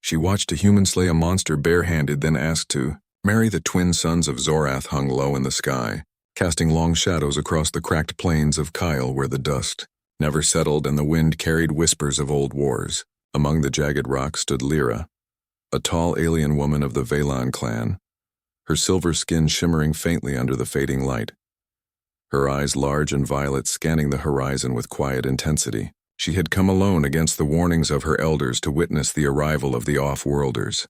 She watched a human slay a monster barehanded, then asked to marry. The twin sons of Zorath hung low in the sky, casting long shadows across the cracked plains of Kyle where the dust never settled and the wind carried whispers of old wars. Among the jagged rocks stood Lyra, a tall alien woman of the Valan clan, her silver skin shimmering faintly under the fading light. Her eyes large and violet, scanning the horizon with quiet intensity. She had come alone against the warnings of her elders to witness the arrival of the off-worlders,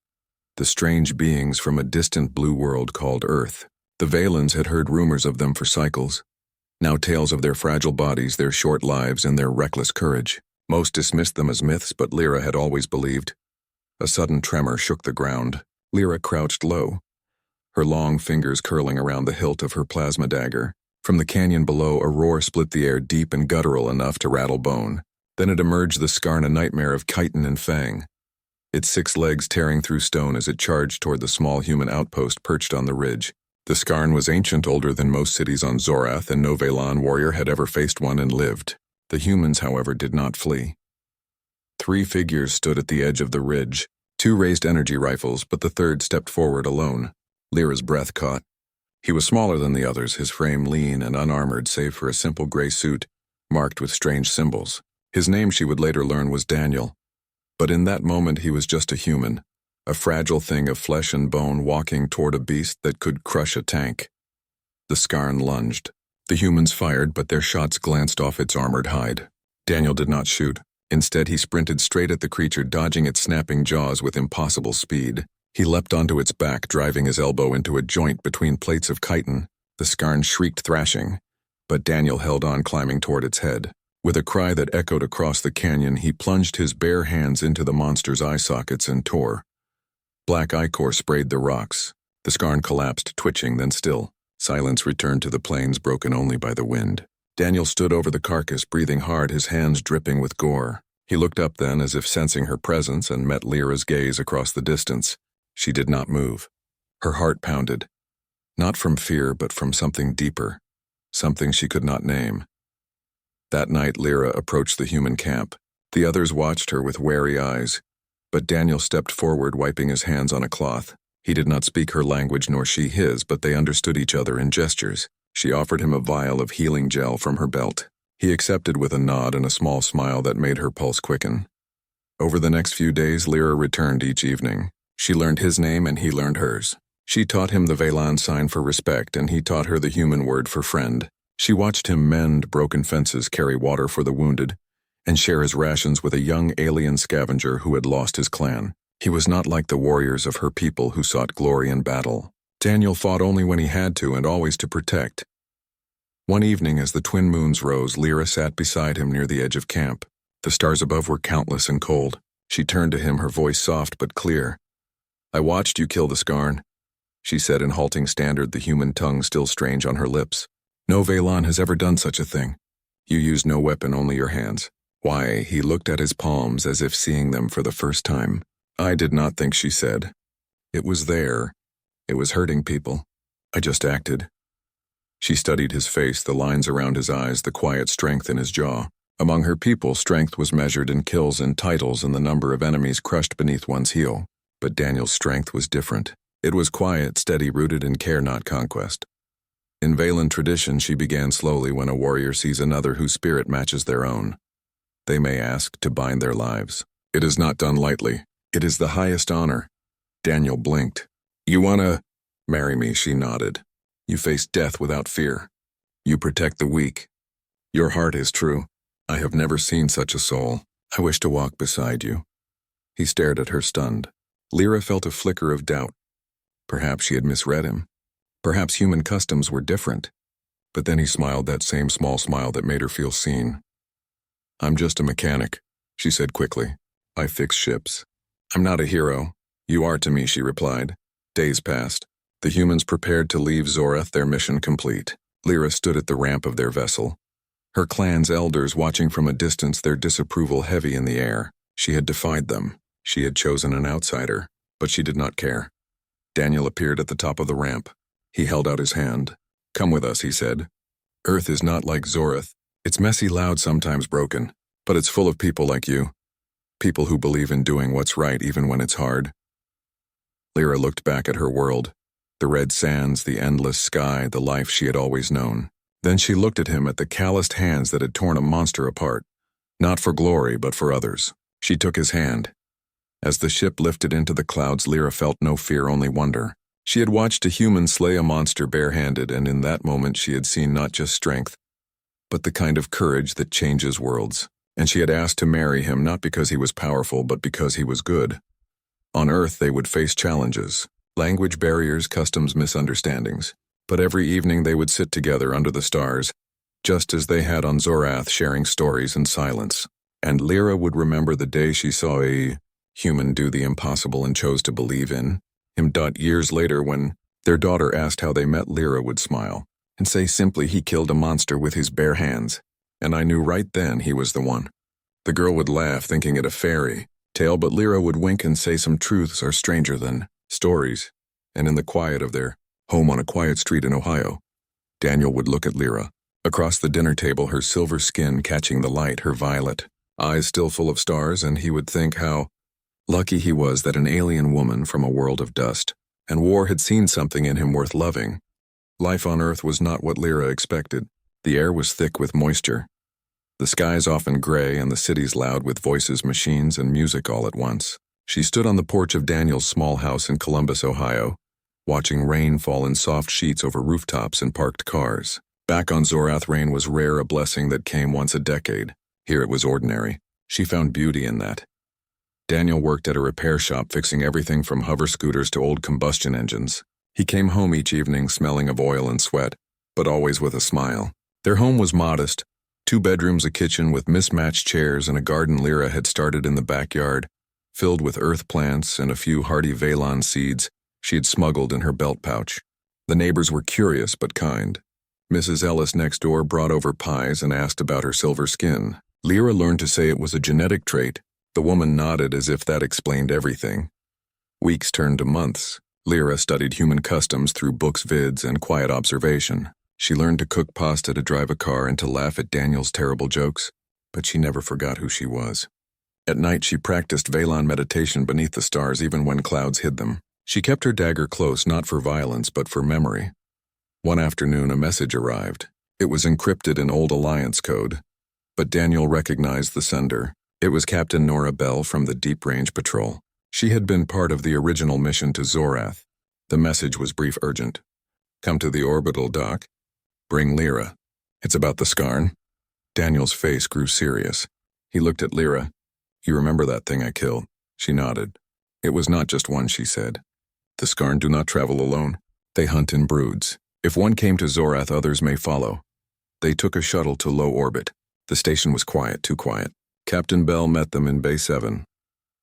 the strange beings from a distant blue world called Earth. The Valans had heard rumors of them for cycles, now tales of their fragile bodies, their short lives, and their reckless courage. Most dismissed them as myths, but Lyra had always believed. A sudden tremor shook the ground. Lyra crouched low, her long fingers curling around the hilt of her plasma dagger. From the canyon below, a roar split the air, deep and guttural enough to rattle bone. Then it emerged, the Skarn, a nightmare of chitin and fang, its 6 legs tearing through stone as it charged toward the small human outpost perched on the ridge. The Skarn was ancient, older than most cities on Zorath, and no Valan warrior had ever faced one and lived. The humans, however, did not flee. 3 figures stood at the edge of the ridge. 2 raised energy rifles, but the third stepped forward alone. Lyra's breath caught. He was smaller than the others, his frame lean and unarmored save for a simple gray suit marked with strange symbols. His name, she would later learn, was Daniel. But in that moment he was just a human, a fragile thing of flesh and bone walking toward a beast that could crush a tank. The Skarn lunged. The humans fired, but their shots glanced off its armored hide. Daniel did not shoot. Instead, he sprinted straight at the creature, dodging its snapping jaws with impossible speed. He leapt onto its back, driving his elbow into a joint between plates of chitin. The Skarn shrieked, thrashing, but Daniel held on, climbing toward its head. With a cry that echoed across the canyon, he plunged his bare hands into the monster's eye sockets and tore. Black ichor sprayed the rocks. The Skarn collapsed, twitching, then still. Silence returned to the plains, broken only by the wind. Daniel stood over the carcass, breathing hard, his hands dripping with gore. He looked up then, as if sensing her presence, and met Lyra's gaze across the distance. She did not move. Her heart pounded. Not from fear, but from something deeper. Something she could not name. That night, Lyra approached the human camp. The others watched her with wary eyes, but Daniel stepped forward, wiping his hands on a cloth. He did not speak her language, nor she his, but they understood each other in gestures. She offered him a vial of healing gel from her belt. He accepted with a nod and a small smile that made her pulse quicken. Over the next few days, Lyra returned each evening. She learned his name and he learned hers. She taught him the Valan sign for respect, and he taught her the human word for friend. She watched him mend broken fences, carry water for the wounded, and share his rations with a young alien scavenger who had lost his clan. He was not like the warriors of her people who sought glory in battle. Daniel fought only when he had to, and always to protect. One evening, as the twin moons rose, Lyra sat beside him near the edge of camp. The stars above were countless and cold. She turned to him, her voice soft but clear. "I watched you kill the Skarn," she said in halting standard, the human tongue still strange on her lips. "No Valan has ever done such a thing. You used no weapon, only your hands." Why, he looked at his palms as if seeing them for the first time. "I did not think," she said. "It was there. It was hurting people. I just acted." She studied his face, the lines around his eyes, the quiet strength in his jaw. Among her people, strength was measured in kills and titles and the number of enemies crushed beneath one's heel. But Daniel's strength was different. It was quiet, steady, rooted in care, not conquest. In Valan tradition, she began slowly. When a warrior sees another whose spirit matches their own, they may ask to bind their lives. It is not done lightly. It is the highest honor. Daniel blinked. "You wanna marry me?" She nodded. "You face death without fear. You protect the weak. Your heart is true. I have never seen such a soul. I wish to walk beside you." He stared at her, stunned. Lyra felt a flicker of doubt. Perhaps she had misread him. Perhaps human customs were different. But then he smiled, that same small smile that made her feel seen. "I'm just a mechanic," she said quickly. "I fix ships." "I'm not a hero." "You are to me," she replied. Days passed. The humans prepared to leave Zorath, their mission complete. Lyra stood at the ramp of their vessel, her clan's elders watching from a distance, their disapproval heavy in the air. She had defied them. She had chosen an outsider, but she did not care. Daniel appeared at the top of the ramp. He held out his hand. "Come with us," he said. "Earth is not like Zorath. It's messy, loud, sometimes broken, but it's full of people like you." People who believe in doing what's right even when it's hard. Lyra looked back at her world, the red sands, the endless sky, the life she had always known. Then she looked at him, at the calloused hands that had torn a monster apart, not for glory but for others. She took his hand. As the ship lifted into the clouds, Lyra felt no fear, only wonder. She had watched a human slay a monster barehanded, and in that moment she had seen not just strength, but the kind of courage that changes worlds. And she had asked to marry him not because he was powerful, but because he was good. On Earth they would face challenges, language barriers, customs, misunderstandings. But every evening they would sit together under the stars, just as they had on Zorath, sharing stories in silence. And Lyra would remember the day she saw a human do the impossible and chose to believe in him. Years later, when their daughter asked how they met, Lyra would smile and say simply, "He killed a monster with his bare hands, and I knew right then he was the one." The girl would laugh, thinking it a fairy tale, but Lyra would wink and say some truths are stranger than stories. And in the quiet of their home on a quiet street in Ohio, Daniel would look at Lyra across the dinner table, her silver skin catching the light, her violet eyes still full of stars, and he would think how lucky he was that an alien woman from a world of dust and war had seen something in him worth loving. Life on Earth was not what Lyra expected. The air was thick with moisture, the skies often gray, and the cities loud with voices, machines, and music all at once. She stood on the porch of Daniel's small house in Columbus, Ohio, watching rain fall in soft sheets over rooftops and parked cars. Back on Zorath, rain was rare, a blessing that came once a decade. Here it was ordinary. She found beauty in that. Daniel worked at a repair shop, fixing everything from hover scooters to old combustion engines. He came home each evening smelling of oil and sweat, but always with a smile. Their home was modest, 2 bedrooms, a kitchen with mismatched chairs, and a garden Lyra had started in the backyard, filled with earth plants and a few hardy Valon seeds she had smuggled in her belt pouch. The neighbors were curious but kind. Mrs. Ellis next door brought over pies and asked about her silver skin. Lyra learned to say it was a genetic trait. The woman nodded as if that explained everything. Weeks turned to months. Lyra studied human customs through books, vids, and quiet observation. She learned to cook pasta, to drive a car, and to laugh at Daniel's terrible jokes, but she never forgot who she was. At night she practiced Valon meditation beneath the stars, even when clouds hid them. She kept her dagger close, not for violence, but for memory. One afternoon a message arrived. It was encrypted in old Alliance code, but Daniel recognized the sender. It was Captain Nora Bell from the Deep Range Patrol. She had been part of the original mission to Zorath. The message was brief, urgent. "Come to the orbital dock. Bring Lyra. It's about the Skarn." Daniel's face grew serious. He looked at Lyra. "You remember that thing I killed?" She nodded. "It was not just one," she said. "The Skarn do not travel alone. They hunt in broods. If one came to Zorath, others may follow." They took a shuttle to low orbit. The station was quiet, too quiet. Captain Bell met them in Bay 7.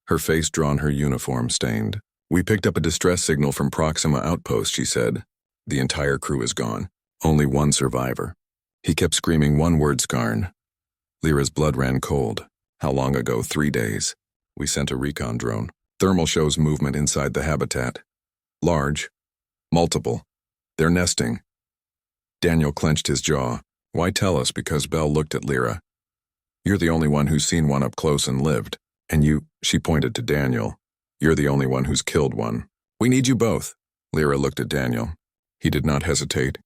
Her face drawn, her uniform stained. "We picked up a distress signal from Proxima Outpost," she said. "The entire crew is gone. Only one survivor." He kept screaming one word, "Skarn." Lyra's blood ran cold. "How long ago?" 3 days. "We sent a recon drone. Thermal shows movement inside the habitat. Large. Multiple. They're nesting." Daniel clenched his jaw. "Why tell us?" Because Bell looked at Lyra. "You're the only one who's seen one up close and lived. And you," she pointed to Daniel, "you're the only one who's killed one. We need you both." Lyra looked at Daniel. He did not hesitate.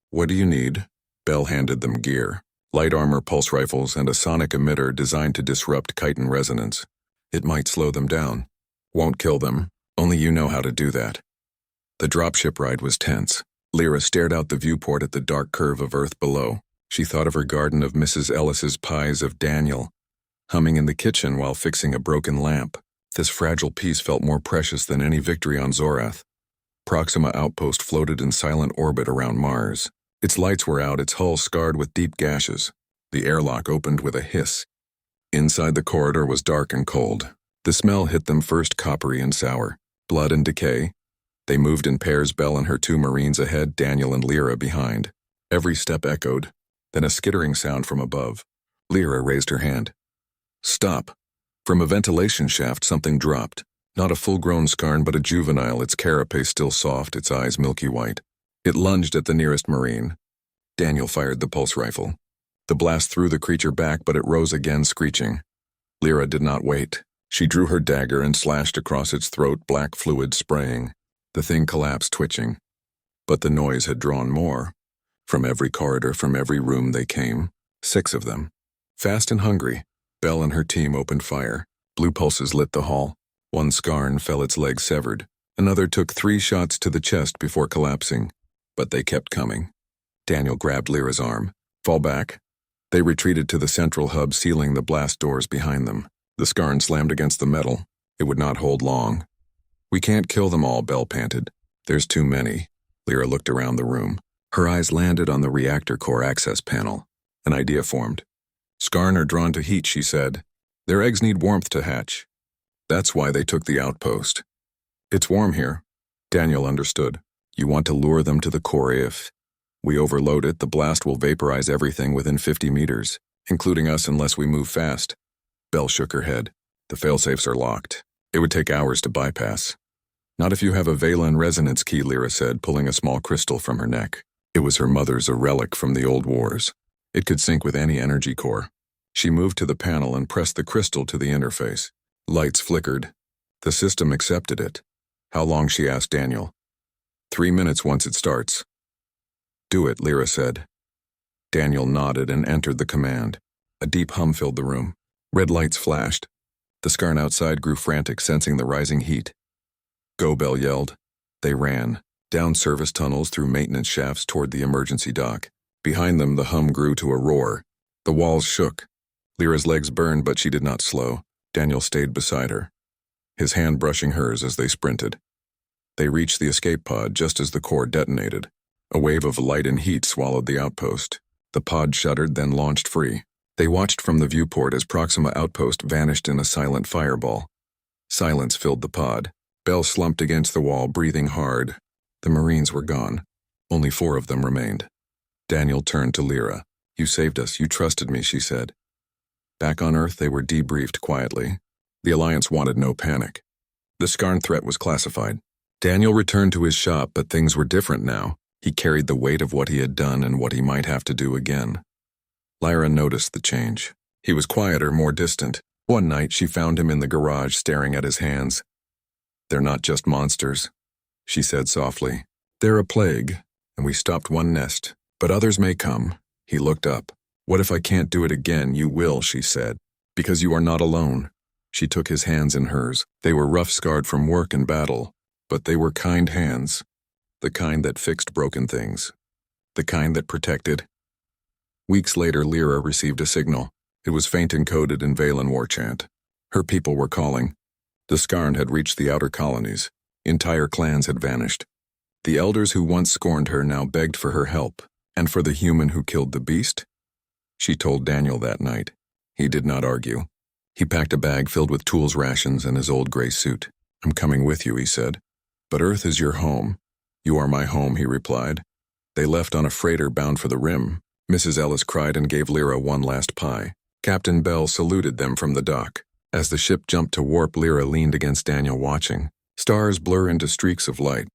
"What do you need?" Bell handed them gear. Light armor, pulse rifles, and a sonic emitter designed to disrupt chitin resonance. "It might slow them down. Won't kill them. Only you know how to do that." The dropship ride was tense. Lyra stared out the viewport at the dark curve of Earth below. She thought of her garden, of Mrs. Ellis's pies, of Daniel humming in the kitchen while fixing a broken lamp. This fragile piece felt more precious than any victory on Zorath. Proxima Outpost floated in silent orbit around Mars. Its lights were out, its hull scarred with deep gashes. The airlock opened with a hiss. Inside the corridor was dark and cold. The smell hit them first, coppery and sour. Blood and decay. They moved in pairs, Bell and her 2 Marines ahead, Daniel and Lyra behind. Every step echoed, then a skittering sound from above. Lyra raised her hand. "Stop." From a ventilation shaft something dropped. Not a full-grown Skarn, but a juvenile, its carapace still soft, its eyes milky white. It lunged at the nearest Marine. Daniel fired the pulse rifle. The blast threw the creature back, but it rose again, screeching. Lyra did not wait. She drew her dagger and slashed across its throat, black fluid spraying. The thing collapsed, twitching. But the noise had drawn more. From every corridor, from every room they came. 6 of them. Fast and hungry, Belle and her team opened fire. Blue pulses lit the hall. One Skarn fell, its leg severed. Another took 3 shots to the chest before collapsing. But they kept coming. Daniel grabbed Lyra's arm. Fall back. They retreated to the central hub, sealing the blast doors behind them. The Skarn slammed against the metal. It would not hold long. We can't kill them all, Belle panted. There's too many. Lyra looked around the room. Her eyes landed on the reactor core access panel. An idea formed. Skarn are drawn to heat, she said. Their eggs need warmth to hatch. That's why they took the outpost. It's warm here. Daniel understood. You want to lure them to the core. If we overload it, the blast will vaporize everything within 50 meters, including us unless we move fast. Belle shook her head. The failsafes are locked. It would take hours to bypass. Not if you have a Valen resonance key, Lyra said, pulling a small crystal from her neck. It was her mother's, a relic from the old wars. It could sync with any energy core. She moved to the panel and pressed the crystal to the interface. Lights flickered. The system accepted it. How long, she asked Daniel. 3 minutes once it starts. Do it, Lyra said. Daniel nodded and entered the command. A deep hum filled the room. Red lights flashed. The Skarn outside grew frantic, sensing the rising heat. Go, Belle yelled. They ran, down service tunnels, through maintenance shafts toward the emergency dock. Behind them, the hum grew to a roar. The walls shook. Lyra's legs burned, but she did not slow. Daniel stayed beside her, his hand brushing hers as they sprinted. They reached the escape pod just as the core detonated. A wave of light and heat swallowed the outpost. The pod shuddered, then launched free. They watched from the viewport as Proxima Outpost vanished in a silent fireball. Silence filled the pod. Belle slumped against the wall, breathing hard. The Marines were gone. Only 4 of them remained. Daniel turned to Lyra. You saved us. You trusted me, she said. Back on Earth, they were debriefed quietly. The Alliance wanted no panic. The Skarn threat was classified. Daniel returned to his shop, but things were different now. He carried the weight of what he had done and what he might have to do again. Lyra noticed the change. He was quieter, more distant. One night, she found him in the garage, staring at his hands. They're not just monsters, she said softly. They're a plague, and we stopped one nest, but others may come. He looked up. What if I can't do it again? You will, she said, because you are not alone. She took his hands in hers. They were rough, scarred from work and battle, but they were kind hands. The kind that fixed broken things. The kind that protected. Weeks later, Lyra received a signal. It was faint and coded in Valen war chant. Her people were calling. The Skarn had reached the outer colonies. Entire clans had vanished. The elders who once scorned her now begged for her help, and for the human who killed the beast. She told Daniel that night. He did not argue. He packed a bag filled with tools, rations, and his old gray suit. I'm coming with you, he said. But Earth is your home. You are my home, he replied. They left on a freighter bound for the Rim. Mrs. Ellis cried and gave Lyra one last pie. Captain Bell saluted them from the dock. As the ship jumped to warp, Lyra leaned against Daniel, watching. Stars blur into streaks of light.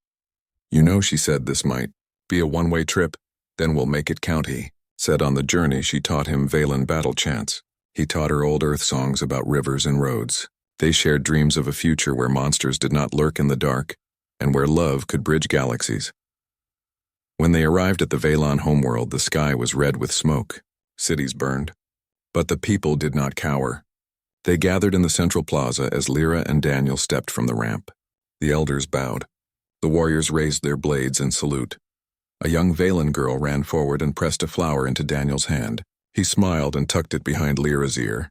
You know, she said, this might be a one-way trip. Then we'll make it count, he said. On the journey, she taught him Valen battle chants. He taught her old Earth songs about rivers and roads. They shared dreams of a future where monsters did not lurk in the dark, and where love could bridge galaxies. When they arrived at the Valon homeworld, the sky was red with smoke. Cities burned. But the people did not cower. They gathered in the central plaza as Lyra and Daniel stepped from the ramp. The elders bowed. The warriors raised their blades in salute. A young Valen girl ran forward and pressed a flower into Daniel's hand. He smiled and tucked it behind Lyra's ear.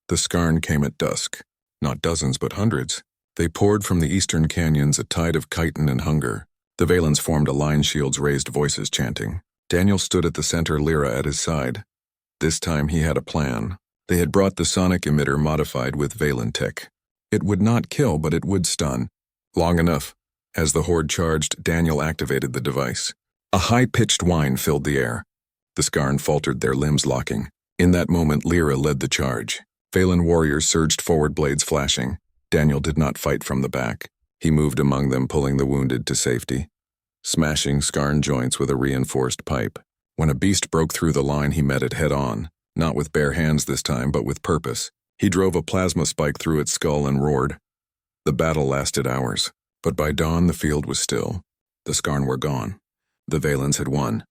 The Skarn came at dusk. Not dozens, but hundreds. They poured from the eastern canyons, a tide of chitin and hunger. The Valens formed a line, shields raised, voices chanting. Daniel stood at the center, Lyra at his side. This time he had a plan. They had brought the sonic emitter modified with Valen tech. It would not kill, but it would stun. Long enough. As the horde charged, Daniel activated the device. A high-pitched whine filled the air. The Skarn faltered, their limbs locking. In that moment, Lyra led the charge. Valen warriors surged forward, blades flashing. Daniel did not fight from the back. He moved among them, pulling the wounded to safety, smashing Skarn joints with a reinforced pipe. When a beast broke through the line, he met it head-on, not with bare hands this time, but with purpose. He drove a plasma spike through its skull and roared. The battle lasted hours, but by dawn the field was still. The Skarn were gone. The Valens had won.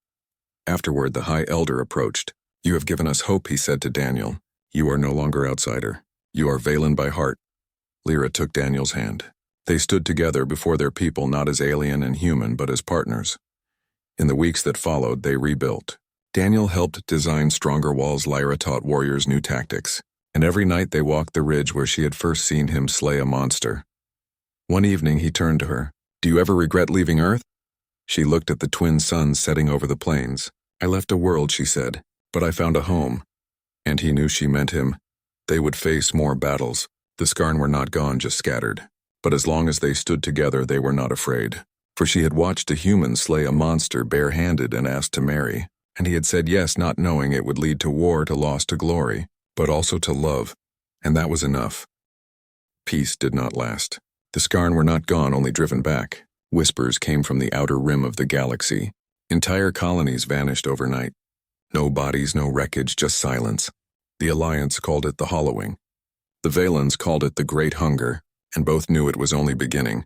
Afterward, the High Elder approached. "You have given us hope," he said to Daniel. "You are no longer outsider. You are Valen by heart." Lyra took Daniel's hand. They stood together before their people, not as alien and human, but as partners. In the weeks that followed, they rebuilt. Daniel helped design stronger walls. Lyra taught warriors new tactics, and every night they walked the ridge where she had first seen him slay a monster. One evening he turned to her. "Do you ever regret leaving Earth?" She looked at the twin suns setting over the plains. "I left a world," she said, "but I found a home." And he knew she meant him. They would face more battles. The Skarn were not gone, just scattered. But as long as they stood together, they were not afraid. For she had watched a human slay a monster barehanded and asked to marry. And he had said yes, not knowing it would lead to war, to loss, to glory, but also to love. And that was enough. Peace did not last. The Skarn were not gone, only driven back. Whispers came from the outer rim of the galaxy. Entire colonies vanished overnight. No bodies, no wreckage, just silence. The Alliance called it the Hollowing. The Valens called it the Great Hunger, and both knew it was only beginning.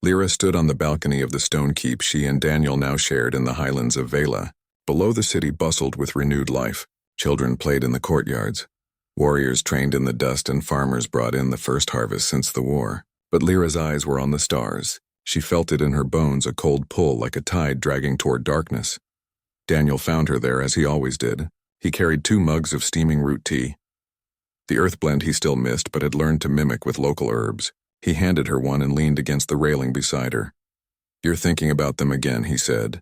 Lyra stood on the balcony of the stone keep she and Daniel now shared in the highlands of Vela. Below, the city bustled with renewed life. Children played in the courtyards. Warriors trained in the dust and farmers brought in the first harvest since the war. But Lyra's eyes were on the stars. She felt it in her bones, a cold pull like a tide dragging toward darkness. Daniel found her there, as he always did. He carried 2 mugs of steaming root tea. The earth blend he still missed, but had learned to mimic with local herbs. He handed her one and leaned against the railing beside her. "You're thinking about them again," he said.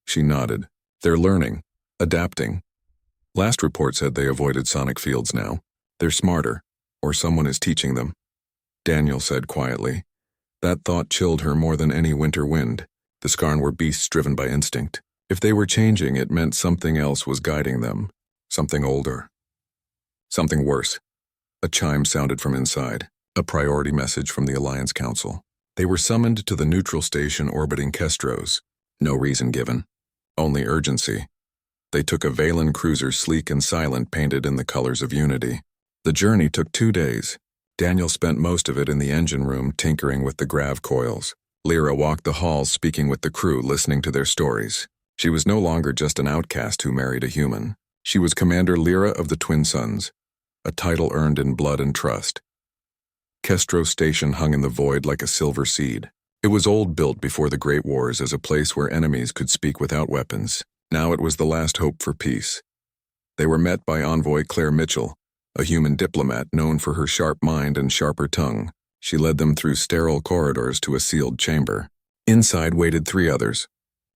She nodded. "They're learning, adapting. Last report said they avoided sonic fields now. They're smarter, or someone is teaching them." Daniel said quietly. That thought chilled her more than any winter wind. The Skarn were beasts driven by instinct. If they were changing, it meant something else was guiding them. Something older. Something worse. A chime sounded from inside. A priority message from the Alliance Council. They were summoned to the neutral station orbiting Kestros. No reason given. Only urgency. They took a Valen cruiser, sleek and silent, painted in the colors of unity. The journey took 2 days. Daniel spent most of it in the engine room tinkering with the grav coils. Lyra walked the halls speaking with the crew, listening to their stories. She was no longer just an outcast who married a human. She was Commander Lyra of the Twin Suns, a title earned in blood and trust. Kestros Station hung in the void like a silver seed. It was old, built before the Great Wars as a place where enemies could speak without weapons. Now it was the last hope for peace. They were met by Envoy Claire Mitchell, a human diplomat known for her sharp mind and sharper tongue. She led them through sterile corridors to a sealed chamber. Inside waited 3 others.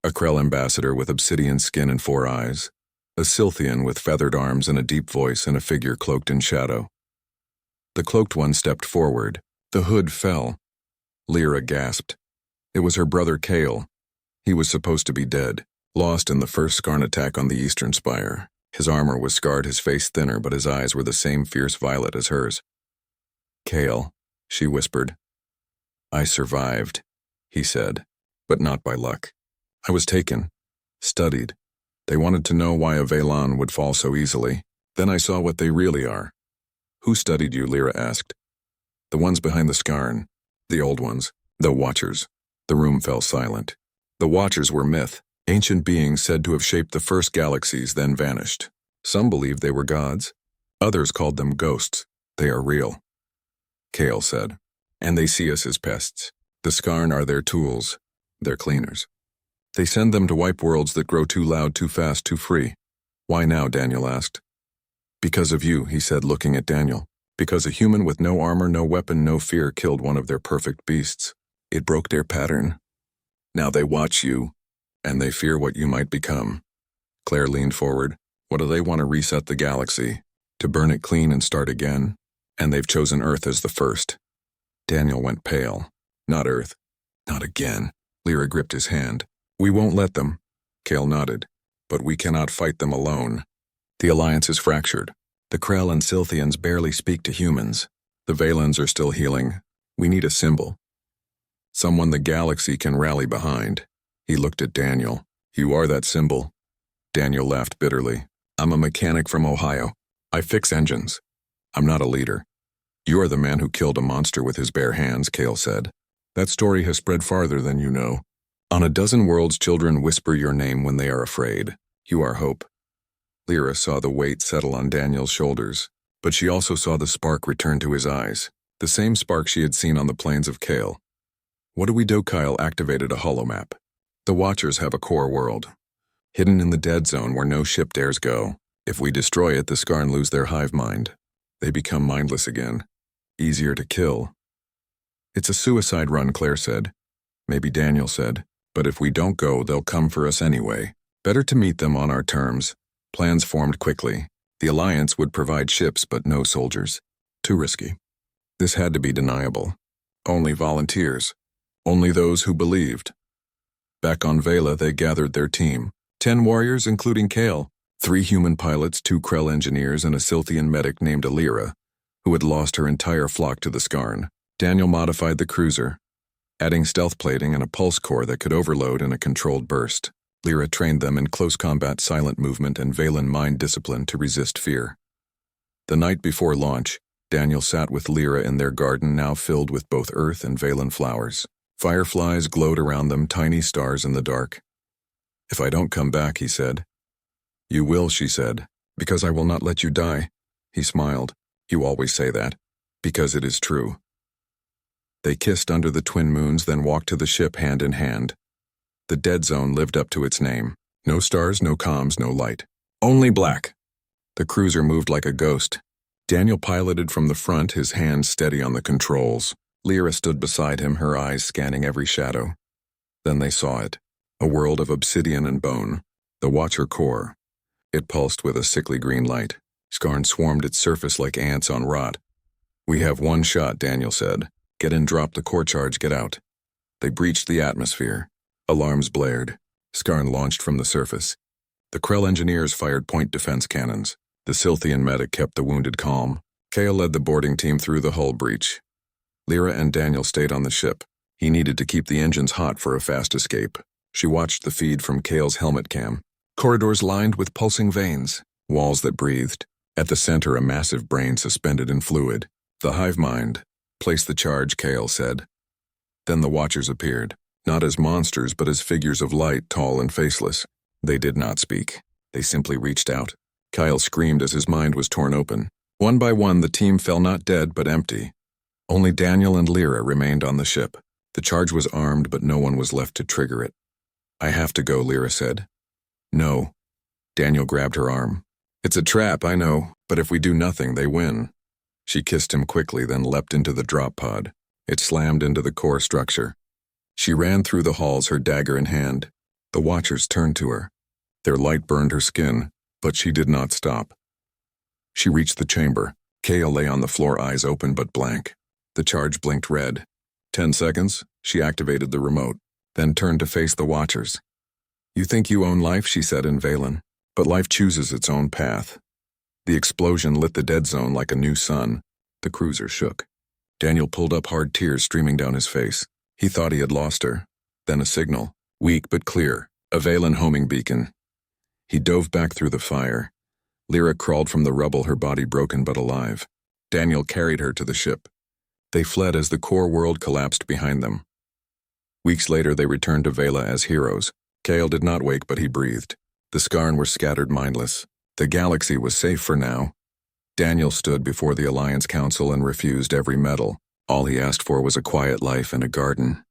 A Krell ambassador with obsidian skin and 4 eyes. A Silthian with feathered arms and a deep voice, and a figure cloaked in shadow. The cloaked one stepped forward. The hood fell. Lyra gasped. It was her brother Kale. He was supposed to be dead, lost in the first Skarn attack on the Eastern Spire. His armor was scarred, his face thinner, but his eyes were the same fierce violet as hers. "Kale," she whispered. "I survived," he said, "but not by luck. I was taken, studied. They wanted to know why a Valan would fall so easily. Then I saw what they really are." "Who studied you?" Lyra asked. "The ones behind the Skarn. The old ones. The Watchers." The room fell silent. The Watchers were myth. Ancient beings said to have shaped the first galaxies, then vanished. Some believed they were gods. Others called them ghosts. "They are real," Kale said. "And they see us as pests. The Skarn are their tools, their cleaners. They send them to wipe worlds that grow too loud, too fast, too free." "Why now?" Daniel asked. "Because of you," he said, looking at Daniel. "Because a human with no armor, no weapon, no fear killed one of their perfect beasts. It broke their pattern. Now they watch you, and they fear what you might become." Claire leaned forward. "What do they want to reset the galaxy? To burn it clean and start again? And they've chosen Earth as the first." Daniel went pale. "Not Earth. Not again." Lyra gripped his hand. "We won't let them." Kale nodded. "But we cannot fight them alone. The Alliance is fractured. The Krell and Silthians barely speak to humans. The Valens are still healing. We need a symbol. Someone the galaxy can rally behind." He looked at Daniel. "You are that symbol." Daniel laughed bitterly. "I'm a mechanic from Ohio. I fix engines. I'm not a leader. You are the man who killed a monster with his bare hands, Kale said. That story has spread farther than you know. On a dozen worlds, children whisper your name when they are afraid. You are hope. Lyra saw the weight settle on Daniel's shoulders, but she also saw the spark return to his eyes, the same spark she had seen on the plains of Kale. What do we do? Kyle activated a holomap. The Watchers have a core world, hidden in the dead zone where no ship dares go. If we destroy it, the Skarn lose their hive mind. They become mindless again. Easier to kill. It's a suicide run, Claire said. Maybe Daniel said. But if we don't go, they'll come for us anyway. Better to meet them on our terms. Plans formed quickly. The Alliance would provide ships but no soldiers. Too risky. This had to be deniable. Only volunteers. Only those who believed. Back on Vela, they gathered their team. 10 warriors, including Kale. 3 human pilots, 2 Krell engineers, and a Silthian medic named Alira, who had lost her entire flock to the Skarn. Daniel modified the cruiser, adding stealth plating and a pulse core that could overload in a controlled burst. Lyra trained them in close combat silent movement and Valen mind discipline to resist fear. The night before launch, Daniel sat with Lyra in their garden now filled with both earth and Valen flowers. Fireflies glowed around them, tiny stars in the dark. If I don't come back, he said. You will, she said, because I will not let you die. He smiled. You always say that, because it is true. They kissed under the twin moons, then walked to the ship hand in hand. The dead zone lived up to its name. No stars, no comms, no light. Only black. The cruiser moved like a ghost. Daniel piloted from the front, his hands steady on the controls. Lyra stood beside him, her eyes scanning every shadow. Then they saw it. A world of obsidian and bone. The Watcher core. It pulsed with a sickly green light. Skarn swarmed its surface like ants on rot. We have one shot, Daniel said. Get in, drop the core charge, get out. They breached the atmosphere. Alarms blared. Skarn launched from the surface. The Krell engineers fired point defense cannons. The Silthian medic kept the wounded calm. Kale led the boarding team through the hull breach. Lyra and Daniel stayed on the ship. He needed to keep the engines hot for a fast escape. She watched the feed from Kale's helmet cam. Corridors lined with pulsing veins, walls that breathed. At the center, a massive brain suspended in fluid. The hive mind. Place the charge, Kale said. Then the Watchers appeared, not as monsters but as figures of light, tall and faceless. They did not speak. They simply reached out. Kyle screamed as his mind was torn open. One by one, the team fell not dead but empty. Only Daniel and Lyra remained on the ship. The charge was armed, but no one was left to trigger it. I have to go, Lyra said. No. Daniel grabbed her arm. It's a trap, I know, but if we do nothing, they win. She kissed him quickly, then leapt into the drop pod. It slammed into the core structure. She ran through the halls, her dagger in hand. The Watchers turned to her. Their light burned her skin, but she did not stop. She reached the chamber. Kale lay on the floor, eyes open but blank. The charge blinked red. 10 seconds, she activated the remote, then turned to face the Watchers. You think you own life, she said in Valen, but life chooses its own path. The explosion lit the dead zone like a new sun. The cruiser shook. Daniel pulled up, hard tears streaming down his face. He thought he had lost her. Then a signal, weak but clear, a Valen homing beacon. He dove back through the fire. Lyra crawled from the rubble, her body broken but alive. Daniel carried her to the ship. They fled as the core world collapsed behind them. Weeks later, they returned to Vela as heroes. Kale did not wake, but he breathed. The Skarn were scattered mindless. The galaxy was safe for now. Daniel stood before the Alliance Council and refused every medal. All he asked for was a quiet life and a garden.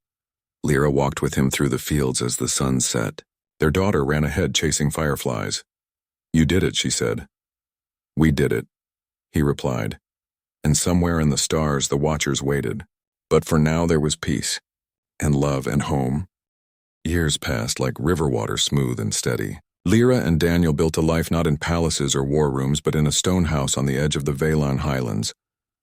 Lyra walked with him through the fields as the sun set. Their daughter ran ahead chasing fireflies. You did it, she said. We did it, he replied. And somewhere in the stars the Watchers waited. But for now there was peace, and love and home. Years passed like river water, smooth and steady. Lyra and Daniel built a life not in palaces or war rooms, but in a stone house on the edge of the Valan Highlands,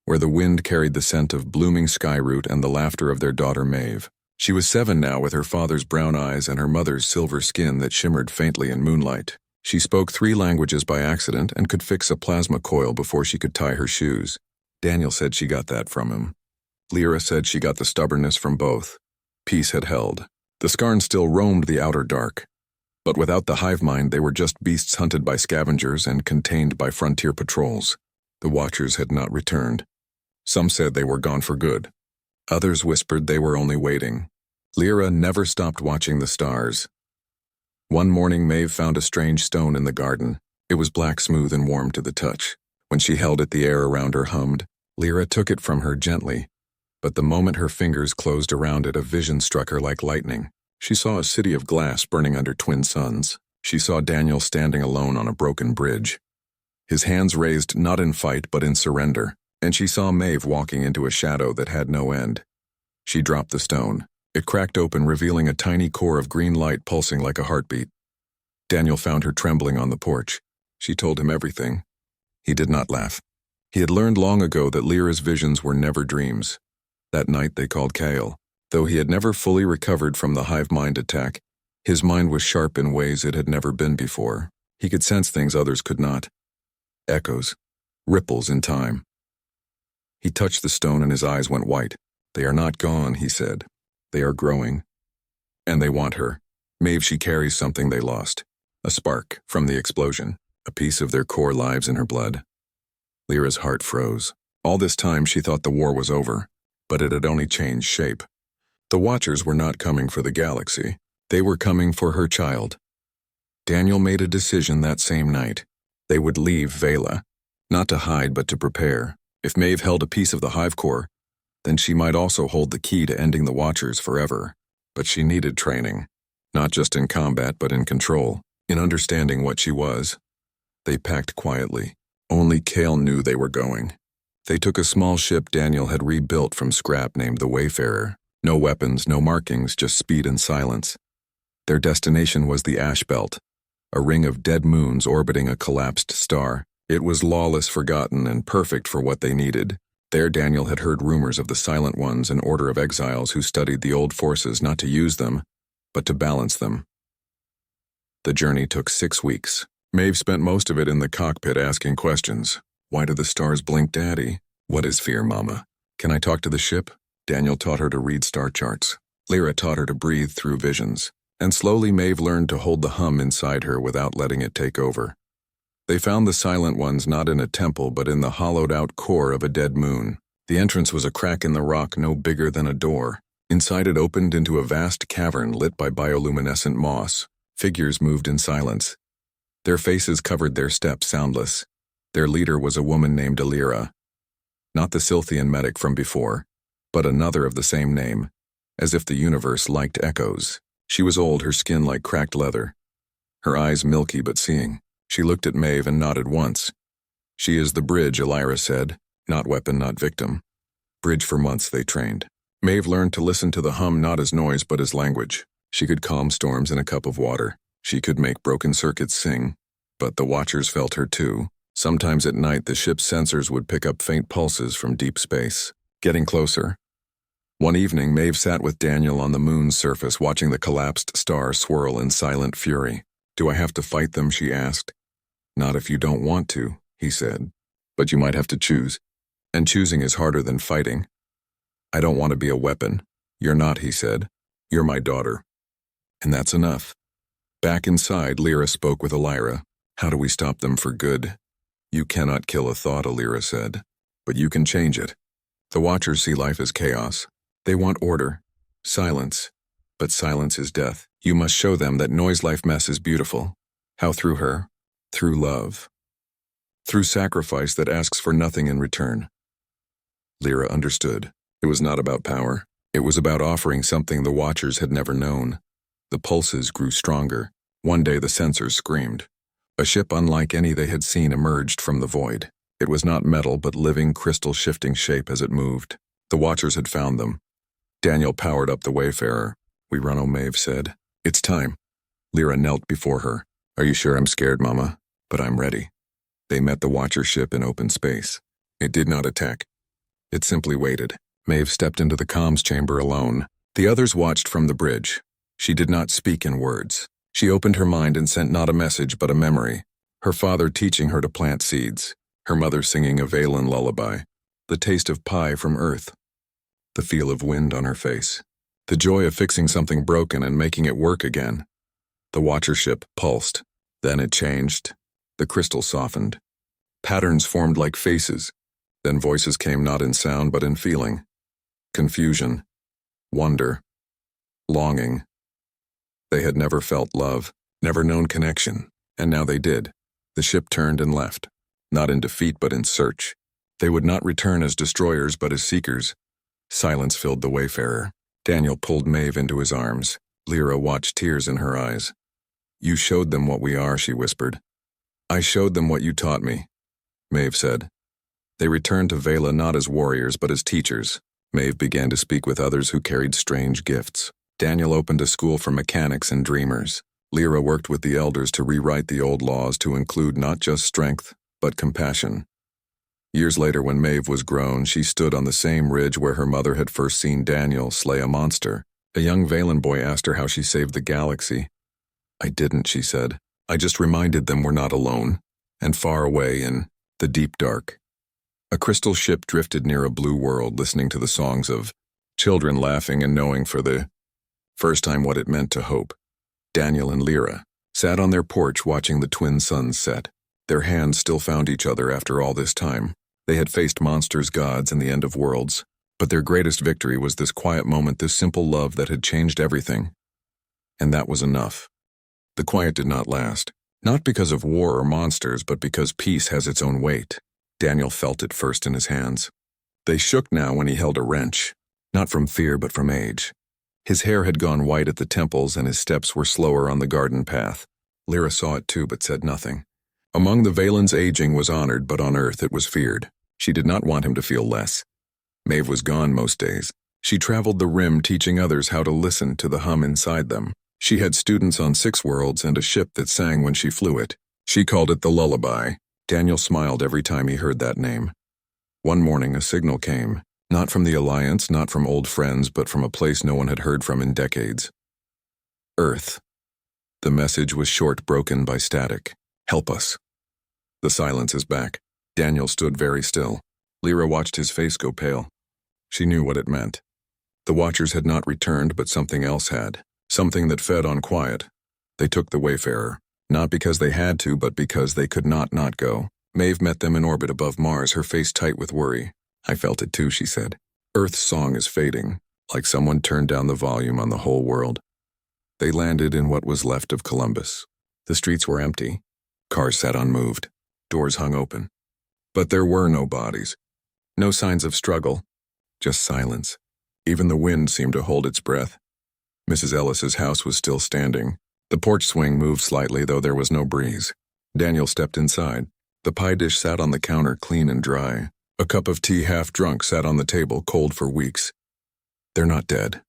where the wind carried the scent of blooming skyroot and the laughter of their daughter Maeve. She was 7 now, with her father's brown eyes and her mother's silver skin that shimmered faintly in moonlight. She spoke 3 languages by accident and could fix a plasma coil before she could tie her shoes. Daniel said she got that from him. Lyra said she got the stubbornness from both. Peace had held. The Skarn still roamed the outer dark. But without the hive mind, they were just beasts hunted by scavengers and contained by frontier patrols. The Watchers had not returned. Some said they were gone for good. Others whispered they were only waiting. Lyra never stopped watching the stars. One morning, Maeve found a strange stone in the garden. It was black, smooth, and warm to the touch. When she held it, the air around her hummed. Lyra took it from her gently, but the moment her fingers closed around it, a vision struck her like lightning. She saw a city of glass burning under twin suns. She saw Daniel standing alone on a broken bridge, his hands raised not in fight but in surrender, and she saw Maeve walking into a shadow that had no end. She dropped the stone. It cracked open, revealing a tiny core of green light pulsing like a heartbeat. Daniel found her trembling on the porch. She told him everything. He did not laugh. He had learned long ago that Lyra's visions were never dreams. That night they called Kale. Though he had never fully recovered from the hive mind attack, his mind was sharp in ways it had never been before. He could sense things others could not. Echoes, ripples in time. He touched the stone and his eyes went white. They are not gone, he said. They are growing. And they want her. Maeve, she carries something they lost. A spark from the explosion. A piece of their core lives in her blood. Lyra's heart froze. All this time she thought the war was over, but it had only changed shape. The Watchers were not coming for the galaxy. They were coming for her child. Daniel made a decision that same night. They would leave Vela, not to hide but to prepare. If Maeve held a piece of the hive core, then she might also hold the key to ending the Watchers forever. But she needed training, not just in combat but in control, in understanding what she was. They packed quietly. Only Kale knew they were going. They took a small ship Daniel had rebuilt from scrap named the Wayfarer. No weapons, no markings, just speed and silence. Their destination was the Ash Belt, a ring of dead moons orbiting a collapsed star. It was lawless, forgotten, and perfect for what they needed. There Daniel had heard rumors of the Silent Ones, an order of exiles who studied the old forces not to use them, but to balance them. The journey took 6 weeks. Maeve spent most of it in the cockpit asking questions. Why do the stars blink, Daddy? What is fear, Mama? Can I talk to the ship? Daniel taught her to read star charts. Lyra taught her to breathe through visions. And slowly Maeve learned to hold the hum inside her without letting it take over. They found the Silent Ones not in a temple but in the hollowed-out core of a dead moon. The entrance was a crack in the rock no bigger than a door. Inside it opened into a vast cavern lit by bioluminescent moss. Figures moved in silence. Their faces covered their steps, soundless. Their leader was a woman named Alira. Not the Silthian medic from before, but another of the same name, as if the universe liked echoes. She was old, her skin like cracked leather. Her eyes milky but seeing. She looked at Maeve and nodded once. She is the bridge, Alira said. Not weapon, not victim. Bridge. For months they trained. Maeve learned to listen to the hum not as noise but as language. She could calm storms in a cup of water. She could make broken circuits sing. But the Watchers felt her too. Sometimes at night the ship's sensors would pick up faint pulses from deep space, getting closer. One evening Maeve sat with Daniel on the moon's surface watching the collapsed star swirl in silent fury. Do I have to fight them, she asked. Not if you don't want to, he said. But you might have to choose. And choosing is harder than fighting. I don't want to be a weapon. You're not, he said. You're my daughter. And that's enough. Back inside, Lyra spoke with Alira. How do we stop them for good? You cannot kill a thought, Alira said. But you can change it. The Watchers see life as chaos. They want order, silence. But silence is death. You must show them that noise life mess is beautiful. How? Through her? Through love. Through sacrifice that asks for nothing in return. Lyra understood. It was not about power. It was about offering something the Watchers had never known. The pulses grew stronger. One day the sensors screamed. A ship unlike any they had seen emerged from the void. It was not metal but living, crystal-shifting shape as it moved. The Watchers had found them. Daniel powered up the Wayfarer. We run, Maeve said. It's time. Lyra knelt before her. Are you sure? I'm scared, Mama, but I'm ready. They met the Watcher ship in open space. It did not attack. It simply waited. Maeve stepped into the comms chamber alone. The others watched from the bridge. She did not speak in words. She opened her mind and sent not a message but a memory. Her father teaching her to plant seeds. Her mother singing a Valen lullaby. The taste of pie from earth. The feel of wind on her face. The joy of fixing something broken and making it work again. The Watcher ship pulsed. Then it changed. The crystal softened. Patterns formed like faces. Then voices came not in sound but in feeling. Confusion. Wonder. Longing. They had never felt love, never known connection, and now they did. The ship turned and left. Not in defeat but in search. They would not return as destroyers but as seekers. Silence filled the wayfarer. Daniel pulled Maeve into his arms. Lyra watched tears in her eyes. "You showed them what we are," she whispered. "I showed them what you taught me," Maeve said. They returned to Vela not as warriors but as teachers. Maeve began to speak with others who carried strange gifts. Daniel opened a school for mechanics and dreamers. Lyra worked with the elders to rewrite the old laws to include not just strength, but compassion. Years later, when Maeve was grown, she stood on the same ridge where her mother had first seen Daniel slay a monster. A young Valen boy asked her how she saved the galaxy. "I didn't," she said. "I just reminded them we're not alone, and far away in the deep dark." A crystal ship drifted near a blue world, listening to the songs of children laughing and knowing for the first time what it meant to hope. Daniel and Lyra sat on their porch watching the twin suns set. Their hands still found each other after all this time. They had faced monsters, gods, and the end of worlds, but their greatest victory was this quiet moment, this simple love that had changed everything. And that was enough. The quiet did not last, not because of war or monsters, but because peace has its own weight. Daniel felt it first in his hands. They shook now when he held a wrench, not from fear but from age. His hair had gone white at the temples and his steps were slower on the garden path. Lyra saw it too but said nothing. Among the Valens, aging was honored, but on Earth it was feared. She did not want him to feel less. Maeve was gone most days. She traveled the rim teaching others how to listen to the hum inside them. She had students on 6 worlds and a ship that sang when she flew it. She called it the lullaby. Daniel smiled every time he heard that name. One morning a signal came, not from the Alliance, not from old friends, but from a place no one had heard from in decades. Earth. The message was short, broken by static. "Help us." The silence is back. Daniel stood very still. Lyra watched his face go pale. She knew what it meant. The Watchers had not returned, but something else had. Something that fed on quiet. They took the Wayfarer. Not because they had to, but because they could not go. Maeve met them in orbit above Mars, her face tight with worry. "I felt it too," she said. "Earth's song is fading, like someone turned down the volume on the whole world." They landed in what was left of Columbus. The streets were empty. Cars sat unmoved. Doors hung open. But there were no bodies. No signs of struggle. Just silence. Even the wind seemed to hold its breath. Mrs. Ellis's house was still standing. The porch swing moved slightly, though there was no breeze. Daniel stepped inside. The pie dish sat on the counter, clean and dry. A cup of tea, half drunk, sat on the table, cold for weeks. "They're not dead,"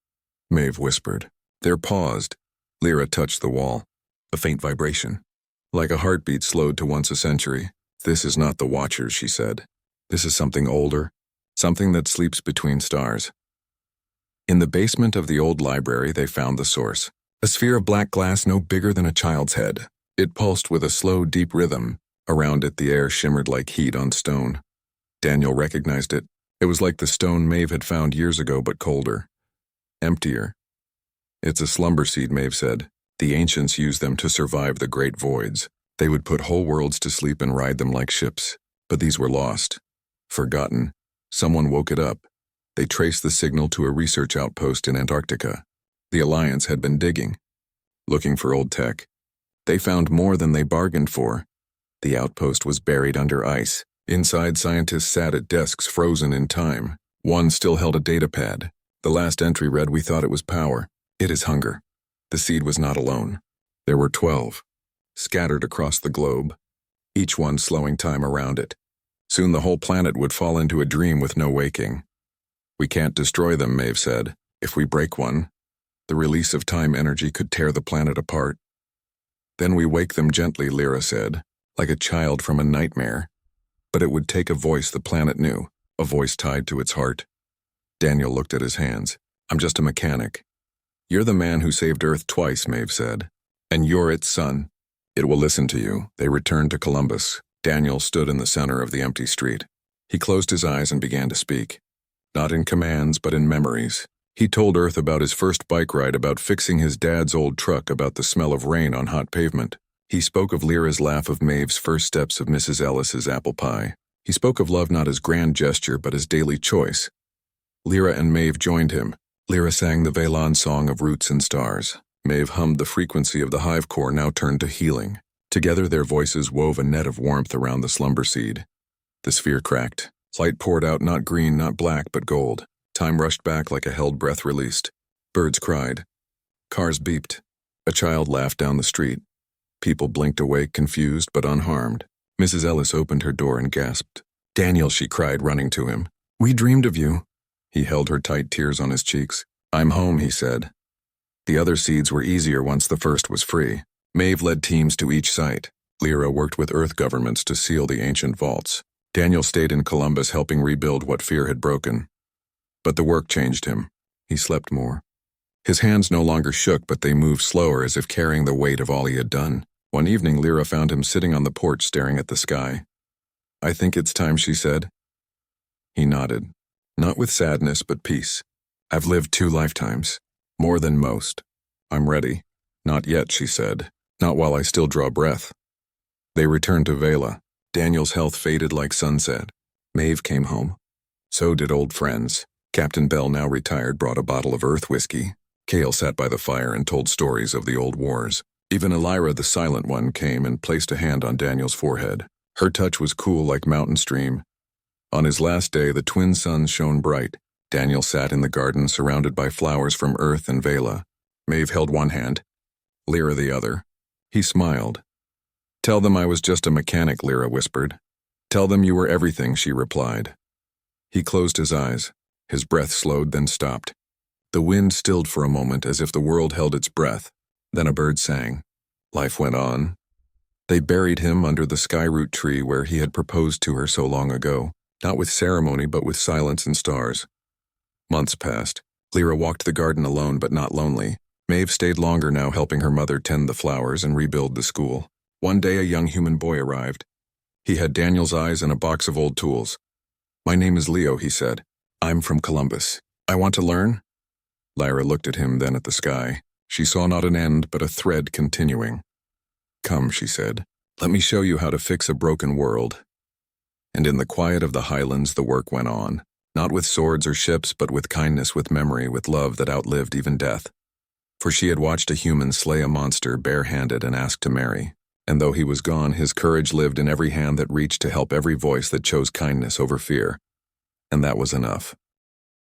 Maeve whispered. "They're paused." Lyra touched the wall. A faint vibration. Like a heartbeat slowed to once a century. "This is not the Watchers," she said. "This is something older. Something that sleeps between stars." In the basement of the old library, they found the source. A sphere of black glass no bigger than a child's head. It pulsed with a slow, deep rhythm. Around it, the air shimmered like heat on stone. Daniel recognized it. It was like the stone Maeve had found years ago, but colder. Emptier. "It's a slumber seed," Maeve said. "The ancients used them to survive the great voids. They would put whole worlds to sleep and ride them like ships. But these were lost. Forgotten. Someone woke it up. They traced the signal to a research outpost in Antarctica. The Alliance had been digging, looking for old tech. They found more than they bargained for. The outpost was buried under ice. Inside, scientists sat at desks frozen in time. One still held a data pad. The last entry read, "We thought it was power. It is hunger." The seed was not alone. There were 12, scattered across the globe, each one slowing time around it. Soon the whole planet would fall into a dream with no waking. "We can't destroy them," Maeve said. "If we break one, the release of time energy could tear the planet apart." "Then we wake them gently," Lyra said, "like a child from a nightmare. But it would take a voice the planet knew, a voice tied to its heart." Daniel looked at his hands. "I'm just a mechanic." "You're the man who saved Earth twice," Maeve said. "And you're its son. It will listen to you." They returned to Columbus. Daniel stood in the center of the empty street. He closed his eyes and began to speak. Not in commands, but in memories. He told Earth about his first bike ride, about fixing his dad's old truck, about the smell of rain on hot pavement. He spoke of Lyra's laugh, of Maeve's first steps, of Mrs. Ellis's apple pie. He spoke of love not as grand gesture but as daily choice. Lyra and Maeve joined him. Lyra sang the Velan song of roots and stars. Maeve hummed the frequency of the hive core, now turned to healing. Together their voices wove a net of warmth around the slumber seed. The sphere cracked. Light poured out, not green, not black, but gold. Time rushed back like a held breath released. Birds cried. Cars beeped. A child laughed down the street. People blinked awake, confused but unharmed. Mrs. Ellis opened her door and gasped. "Daniel," she cried, running to him. "We dreamed of you." He held her tight, tears on his cheeks. "I'm home," he said. The other seeds were easier once the first was free. Maeve led teams to each site. Lyra worked with Earth governments to seal the ancient vaults. Daniel stayed in Columbus, helping rebuild what fear had broken. But the work changed him. He slept more. His hands no longer shook, but they moved slower, as if carrying the weight of all he had done. One evening, Lyra found him sitting on the porch staring at the sky. "I think it's time," she said. He nodded. Not with sadness, but peace. "I've lived 2 lifetimes. More than most. I'm ready." "Not yet," she said. "Not while I still draw breath." They returned to Vela. Daniel's health faded like sunset. Maeve came home. So did old friends. Captain Bell, now retired, brought a bottle of Earth whiskey. Kale sat by the fire and told stories of the old wars. Even Elira, the silent one, came and placed a hand on Daniel's forehead. Her touch was cool like mountain stream. On his last day, the twin suns shone bright. Daniel sat in the garden, surrounded by flowers from Earth and Vela. Maeve held one hand, Lyra the other. He smiled. "Tell them I was just a mechanic," Lyra whispered. "Tell them you were everything," she replied. He closed his eyes. His breath slowed, then stopped. The wind stilled for a moment, as if the world held its breath. Then a bird sang. Life went on. They buried him under the skyroot tree where he had proposed to her so long ago, not with ceremony but with silence and stars. Months passed. Lyra walked the garden alone but not lonely. Maeve stayed longer now, helping her mother tend the flowers and rebuild the school. One day a young human boy arrived. He had Daniel's eyes and a box of old tools. "My name is Leo," he said. "I'm from Columbus. I want to learn." Lyra looked at him, then at the sky. She saw not an end, but a thread continuing. "Come," she said. "Let me show you how to fix a broken world." And in the quiet of the highlands the work went on, not with swords or ships, but with kindness, with memory, with love that outlived even death. For she had watched a human slay a monster bare-handed and asked to marry. And though he was gone, his courage lived in every hand that reached to help, every voice that chose kindness over fear. And that was enough.